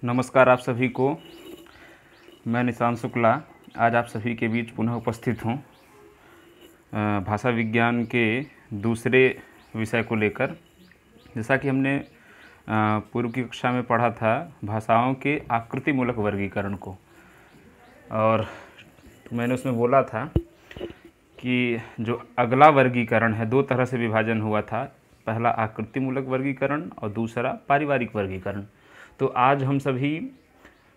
नमस्कार आप सभी को। मैं निशांत शुक्ला आज आप सभी के बीच पुनः उपस्थित हूँ भाषा विज्ञान के दूसरे विषय को लेकर। जैसा कि हमने पूर्व की कक्षा में पढ़ा था भाषाओं के आकृतिमूलक वर्गीकरण को, और मैंने उसमें बोला था कि जो अगला वर्गीकरण है दो तरह से विभाजन हुआ था, पहला आकृतिमूलक वर्गीकरण और दूसरा पारिवारिक वर्गीकरण। तो आज हम सभी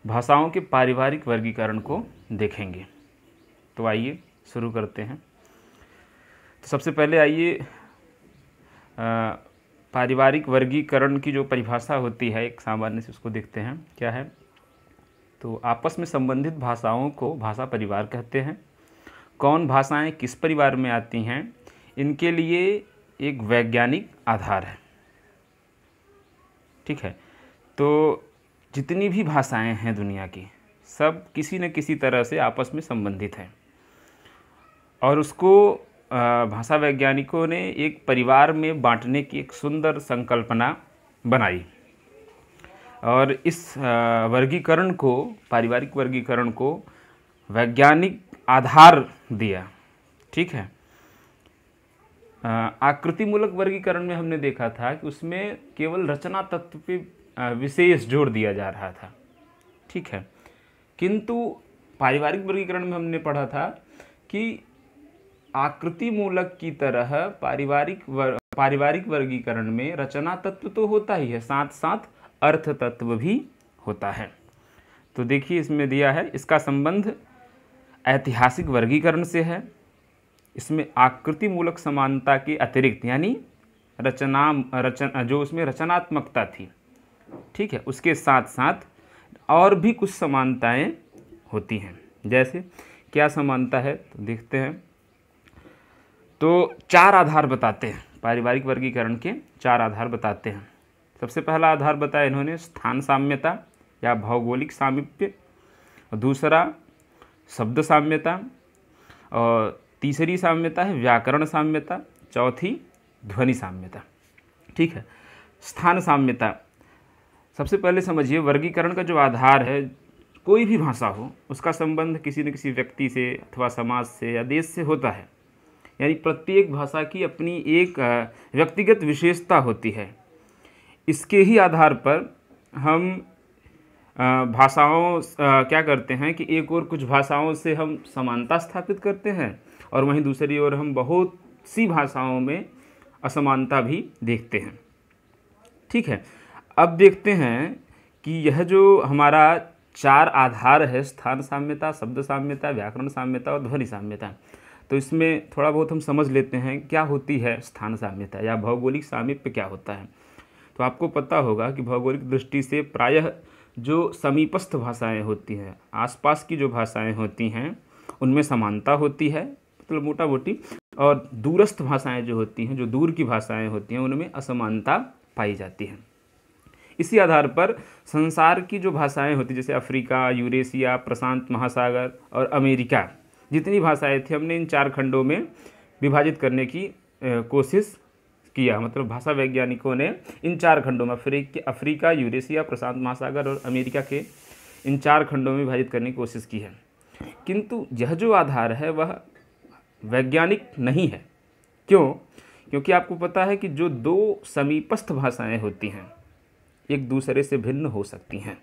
भाषाओं के पारिवारिक वर्गीकरण को देखेंगे। तो आइए शुरू करते हैं। तो सबसे पहले आइए पारिवारिक वर्गीकरण की जो परिभाषा होती है एक सामान्य से उसको देखते हैं क्या है। तो आपस में संबंधित भाषाओं को भाषा परिवार कहते हैं। कौन भाषाएं किस परिवार में आती हैं, इनके लिए एक वैज्ञानिक आधार है। ठीक है, तो जितनी भी भाषाएं हैं दुनिया की, सब किसी न किसी तरह से आपस में संबंधित हैं, और उसको भाषा वैज्ञानिकों ने एक परिवार में बांटने की एक सुंदर संकल्पना बनाई, और इस वर्गीकरण को, पारिवारिक वर्गीकरण को वैज्ञानिक आधार दिया। ठीक है, आकृतिमूलक वर्गीकरण में हमने देखा था कि उसमें केवल रचना तत्व पे विशेष जोर दिया जा रहा था। ठीक है, किंतु पारिवारिक वर्गीकरण में हमने पढ़ा था कि आकृति मूलक की तरह पारिवारिक वर्गीकरण में रचना तत्व तो होता ही है, साथ साथ अर्थ तत्व भी होता है। तो देखिए इसमें दिया है, इसका संबंध ऐतिहासिक वर्गीकरण से है। इसमें आकृति मूलक समानता के अतिरिक्त, यानी जो उसमें रचनात्मकता थी, ठीक है, उसके साथ साथ और भी कुछ समानताएं होती हैं। जैसे क्या समानता है तो देखते हैं। तो चार आधार बताते हैं, पारिवारिक वर्गीकरण के चार आधार बताते हैं। सबसे पहला आधार बताया इन्होंने स्थान साम्यता या भौगोलिक सामीप्य, दूसरा शब्द साम्यता, और तीसरी साम्यता है व्याकरण साम्यता, चौथी ध्वनि साम्यता। ठीक है, स्थान साम्यता सबसे पहले समझिए, वर्गीकरण का जो आधार है, कोई भी भाषा हो उसका संबंध किसी न किसी व्यक्ति से अथवा समाज से या देश से होता है। यानी प्रत्येक भाषा की अपनी एक व्यक्तिगत विशेषता होती है। इसके ही आधार पर हम भाषाओं क्या करते हैं कि एक और कुछ भाषाओं से हम समानता स्थापित करते हैं, और वहीं दूसरी ओर हम बहुत सी भाषाओं में असमानता भी देखते हैं। ठीक है, अब देखते हैं कि यह जो हमारा चार आधार है, स्थान साम्यता, शब्द साम्यता, व्याकरण साम्यता और ध्वनि साम्यता, तो इसमें थोड़ा बहुत हम समझ लेते हैं क्या होती है स्थान साम्यता या भौगोलिक सामीप्य क्या होता है। तो आपको पता होगा कि भौगोलिक दृष्टि से प्रायः जो समीपस्थ भाषाएं होती हैं, आसपास की जो भाषाएं होती हैं, उनमें समानता होती है, मतलब मोटा मोटी, और दूरस्थ भाषाएं जो होती हैं, जो दूर की भाषाएं होती हैं, उनमें असमानता पाई जाती है। इसी आधार पर संसार की जो भाषाएं होती, जैसे अफ्रीका, यूरेशिया, प्रशांत महासागर और अमेरिका, जितनी भाषाएं थी, हमने इन चार खंडों में विभाजित करने की कोशिश किया। मतलब भाषा वैज्ञानिकों ने इन चार खंडों में अफ्रीका, यूरेशिया, प्रशांत महासागर और अमेरिका के इन चार खंडों में विभाजित करने की कोशिश की है। किंतु यह जो आधार है वह वैज्ञानिक नहीं है। क्यों? क्योंकि आपको पता है कि जो दो समीपस्थ भाषाएं होती हैं एक दूसरे से भिन्न हो सकती हैं,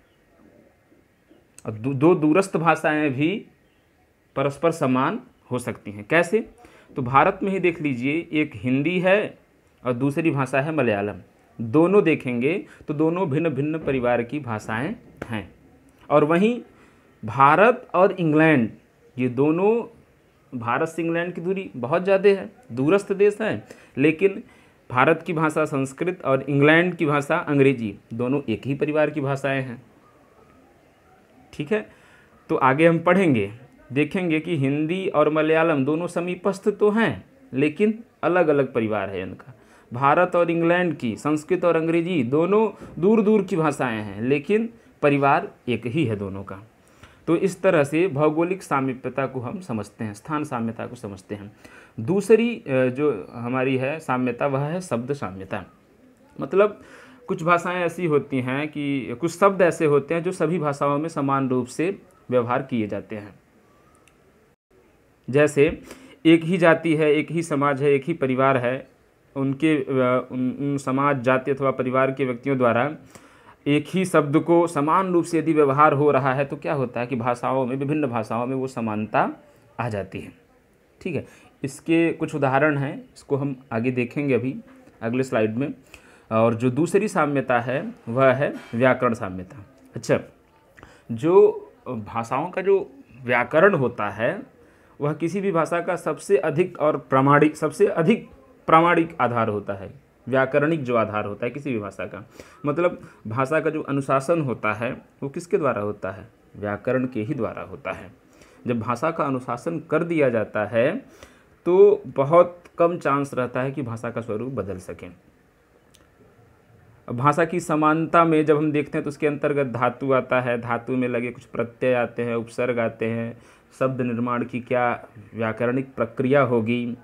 और दो दूरस्थ भाषाएं भी परस्पर समान हो सकती हैं। कैसे? तो भारत में ही देख लीजिए, एक हिंदी है और दूसरी भाषा है मलयालम। दोनों देखेंगे तो दोनों भिन्न भिन्न परिवार की भाषाएं हैं। और वहीं भारत और इंग्लैंड, ये दोनों, भारत से इंग्लैंड की दूरी बहुत ज़्यादा है, दूरस्थ देश है, लेकिन भारत की भाषा संस्कृत और इंग्लैंड की भाषा अंग्रेजी, दोनों एक ही परिवार की भाषाएं हैं। ठीक है, तो आगे हम पढ़ेंगे, देखेंगे कि हिंदी और मलयालम दोनों समीपस्थ तो हैं, लेकिन अलग अलग परिवार है इनका। भारत और इंग्लैंड की संस्कृत और अंग्रेजी दोनों दूर दूर की भाषाएं हैं, लेकिन परिवार एक ही है दोनों का। तो इस तरह से भौगोलिक सामीप्यता को हम समझते हैं, स्थान साम्यता को समझते हैं। दूसरी जो हमारी है साम्यता, वह है शब्द साम्यता। मतलब कुछ भाषाएं ऐसी होती हैं कि कुछ शब्द ऐसे होते हैं जो सभी भाषाओं में समान रूप से व्यवहार किए जाते हैं। जैसे एक ही जाति है, एक ही समाज है, एक ही परिवार है, उन समाज, जाति अथवा परिवार के व्यक्तियों द्वारा एक ही शब्द को समान रूप से यदि व्यवहार हो रहा है तो क्या होता है कि भाषाओं में, विभिन्न भाषाओं में वो समानता आ जाती है। ठीक है, इसके कुछ उदाहरण हैं, इसको हम आगे देखेंगे अभी अगले स्लाइड में। और जो दूसरी साम्यता है वह है व्याकरण साम्यता। अच्छा, जो भाषाओं का जो व्याकरण होता है वह किसी भी भाषा का सबसे अधिक प्रामाणिक आधार होता है। व्याकरणिक जो आधार होता है किसी भी भाषा का, मतलब भाषा का जो अनुशासन होता है वो किसके द्वारा होता है? व्याकरण के ही द्वारा होता है। जब भाषा का अनुशासन कर दिया जाता है तो बहुत कम चांस रहता है कि भाषा का स्वरूप बदल सके। भाषा की समानता में जब हम देखते हैं तो उसके अंतर्गत धातु आता है, धातु में लगे कुछ प्रत्यय आते हैं, उपसर्ग आते हैं, शब्द निर्माण की क्या व्याकरणिक प्रक्रिया होगी,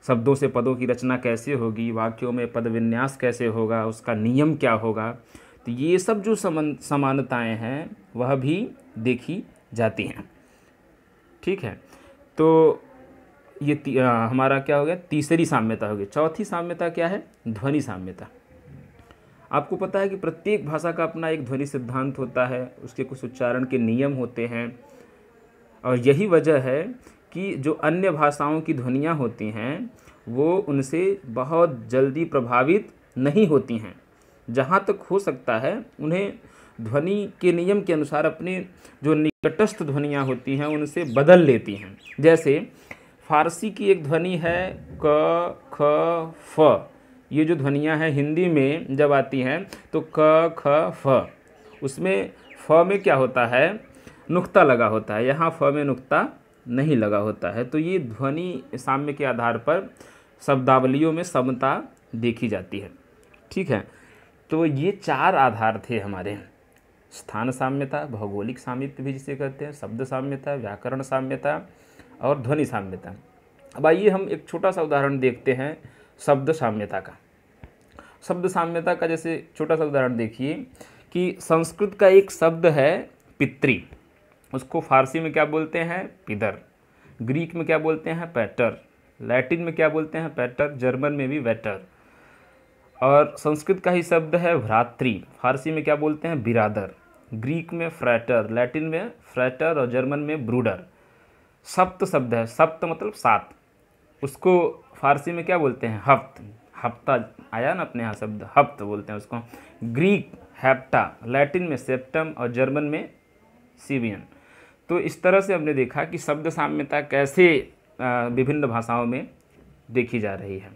शब्दों से पदों की रचना कैसे होगी, वाक्यों में पद विन्यास कैसे होगा, उसका नियम क्या होगा। तो ये सब जो समानताएं हैं वह भी देखी जाती हैं। ठीक है, तो ये हमारा क्या हो गया? तीसरी साम्यता हो गई। चौथी साम्यता क्या है? ध्वनि साम्यता। आपको पता है कि प्रत्येक भाषा का अपना एक ध्वनि सिद्धांत होता है, उसके कुछ उच्चारण के नियम होते हैं, और यही वजह है कि जो अन्य भाषाओं की ध्वनियाँ होती हैं वो उनसे बहुत जल्दी प्रभावित नहीं होती हैं। जहाँ तक हो सकता है उन्हें ध्वनि के नियम के अनुसार अपने जो निकटस्थ ध्वनियाँ होती हैं उनसे बदल लेती हैं। जैसे फारसी की एक ध्वनि है क, ख, फ। ये जो ध्वनियाँ हैं हिंदी में जब आती हैं तो क, ख, फ, उसमें फ में क्या होता है? नुक्ता लगा होता है। यहाँ फ में नुक्ता नहीं लगा होता है। तो ये ध्वनि साम्य के आधार पर शब्दावलियों में समता देखी जाती है। ठीक है, तो ये चार आधार थे हमारे। स्थान साम्यता, भौगोलिक सामीप्य भी जिसे कहते हैं, शब्द साम्यता, व्याकरण साम्यता और ध्वनि साम्यता। अब आइए हम एक छोटा सा उदाहरण देखते हैं शब्द साम्यता का। शब्द साम्यता का जैसे छोटा सा उदाहरण देखिए कि संस्कृत का एक शब्द है पितृ, उसको फारसी में क्या बोलते हैं? पिदर। ग्रीक में क्या बोलते हैं? पैटर। लैटिन में क्या बोलते हैं? पैटर। जर्मन में भी वेटर। और संस्कृत का ही शब्द है भ्रातृ, फारसी में क्या बोलते हैं? बिरादर। ग्रीक में फ्रैटर, लैटिन में फ्रैटर और जर्मन में ब्रूडर। सप्त शब्द है, सप्त मतलब सात, उसको फारसी में क्या बोलते हैं? हफ्त। हफ्ता आया ना अपने यहाँ शब्द, हफ्त बोलते हैं उसको। ग्रीक हैप्टा, लैटिन में सेप्टम और जर्मन में सीवियन। तो इस तरह से हमने देखा कि शब्द साम्यता कैसे विभिन्न भाषाओं में देखी जा रही है।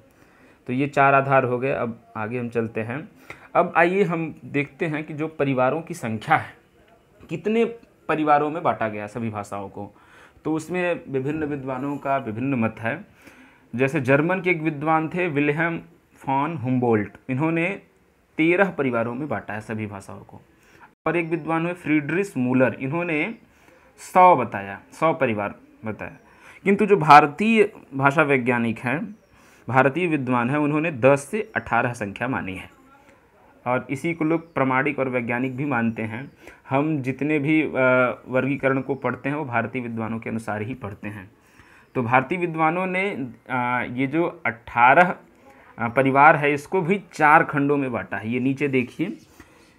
तो ये चार आधार हो गए। अब आगे हम चलते हैं। अब आइए हम देखते हैं कि जो परिवारों की संख्या है, कितने परिवारों में बांटा गया सभी भाषाओं को। तो उसमें विभिन्न विद्वानों का विभिन्न मत है। जैसे जर्मन के एक विद्वान थे विल्हेम फॉन हुम्बोल्ट, इन्होंने 13 परिवारों में बांटा है सभी भाषाओं को। और एक विद्वान हुए फ्रीडरिश मूलर, इन्होंने 100 बताया, 100 परिवार बताया। किंतु जो भारतीय भाषा वैज्ञानिक हैं, भारतीय विद्वान हैं, उन्होंने 10 से 18 संख्या मानी है। और इसी को लोग प्रामाणिक और वैज्ञानिक भी मानते हैं। हम जितने भी वर्गीकरण को पढ़ते हैं वो भारतीय विद्वानों के अनुसार ही पढ़ते हैं। तो भारतीय विद्वानों ने ये जो 18 परिवार है इसको भी 4 खंडों में बांटा है। ये नीचे देखिए,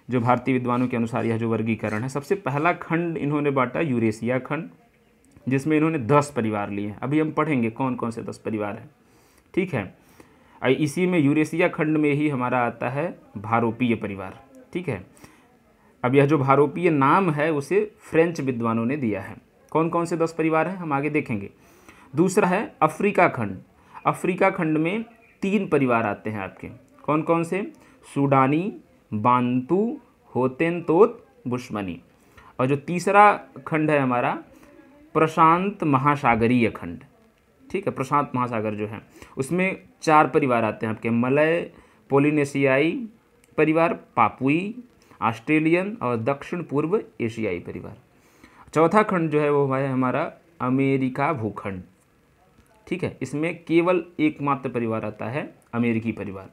जो भारतीय विद्वानों के अनुसार यह जो वर्गीकरण है, सबसे पहला खंड इन्होंने बांटा यूरेशिया खंड, जिसमें इन्होंने 10 परिवार लिए। अभी हम पढ़ेंगे कौन कौन से 10 परिवार हैं। ठीक है, इसी में यूरेशिया खंड में ही हमारा आता है भारोपीय परिवार। ठीक है, अब यह जो भारोपीय नाम है उसे फ्रेंच विद्वानों ने दिया है। कौन कौन से 10 परिवार हैं हम आगे देखेंगे। दूसरा है अफ्रीका खंड। अफ्रीका खंड में 3 परिवार आते हैं आपके। कौन कौन से? सूडानी, बांतू, होतेनतोत, बुश्मनी। और जो तीसरा खंड है हमारा प्रशांत महासागरीय खंड। ठीक है, प्रशांत महासागर जो है उसमें 4 परिवार आते हैं आपके, मलय, पोलिनेशियाई परिवार, पापुई, ऑस्ट्रेलियन और दक्षिण पूर्व एशियाई परिवार। चौथा खंड जो है वो है हमारा अमेरिका भूखंड। ठीक है, इसमें केवल एकमात्र परिवार आता है अमेरिकी परिवार।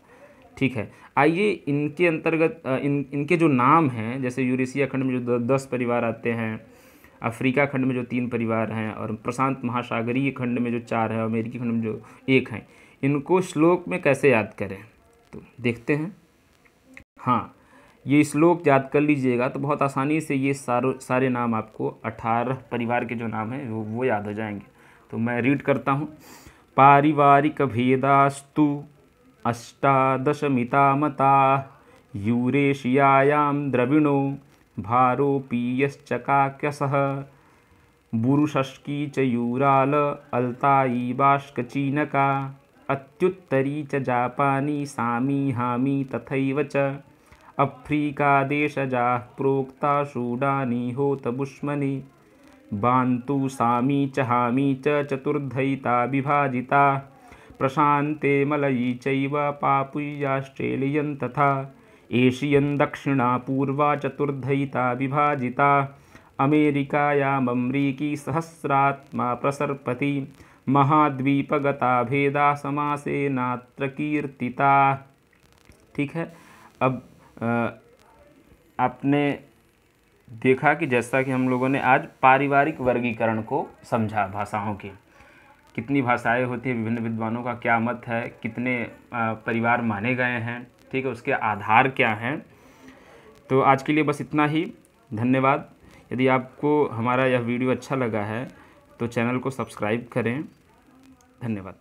ठीक है, आइए इनके अंतर्गत इनके जो नाम हैं, जैसे यूरेशिया खंड में जो 10 परिवार आते हैं, अफ्रीका खंड में जो 3 परिवार हैं, और प्रशांत महासागरीय खंड में जो 4 हैं, अमेरिकी खंड में जो 1 हैं, इनको श्लोक में कैसे याद करें, तो देखते हैं। हाँ, ये श्लोक याद कर लीजिएगा तो बहुत आसानी से ये सारे नाम आपको 18 परिवार के जो नाम हैं वो याद हो जाएंगे। तो मैं रीड करता हूँ। पारिवारिक भेदास्तु अष्टादशमिता मता यूरेशियायां द्रविणो भारोपीयश्चकाक्यसः बुरुशस्की च यूराल अल्ताई बाष्कचीनका अत्युत्तरी च जापानी सामी हामी तथैव च अफ्रीकादेशजाः प्रोक्ता शूडानी होतबुष्मनि बान्तु सामी च हामी च चतुर्धैता विभाजिता प्रशान्ते मलयी चैव पापुयास्ट्रेलियन् तथा एशियन् दक्षिणा पूर्वा चतुर्धैता विभाजिता अमेरिकायामम्रीकी सहस्रात्मा प्रसर्पति महाद्वीपगता भेदा समासेनात्र कीर्तिता। ठीक है, अब आपने देखा कि जैसा कि हम लोगों ने आज पारिवारिक वर्गीकरण को समझा, भाषाओं की कितनी भाषाएं होती हैं, विभिन्न विद्वानों का क्या मत है, कितने परिवार माने गए हैं, ठीक है, उसके आधार क्या हैं। तो आज के लिए बस इतना ही, धन्यवाद। यदि आपको हमारा यह वीडियो अच्छा लगा है तो चैनल को सब्सक्राइब करें। धन्यवाद।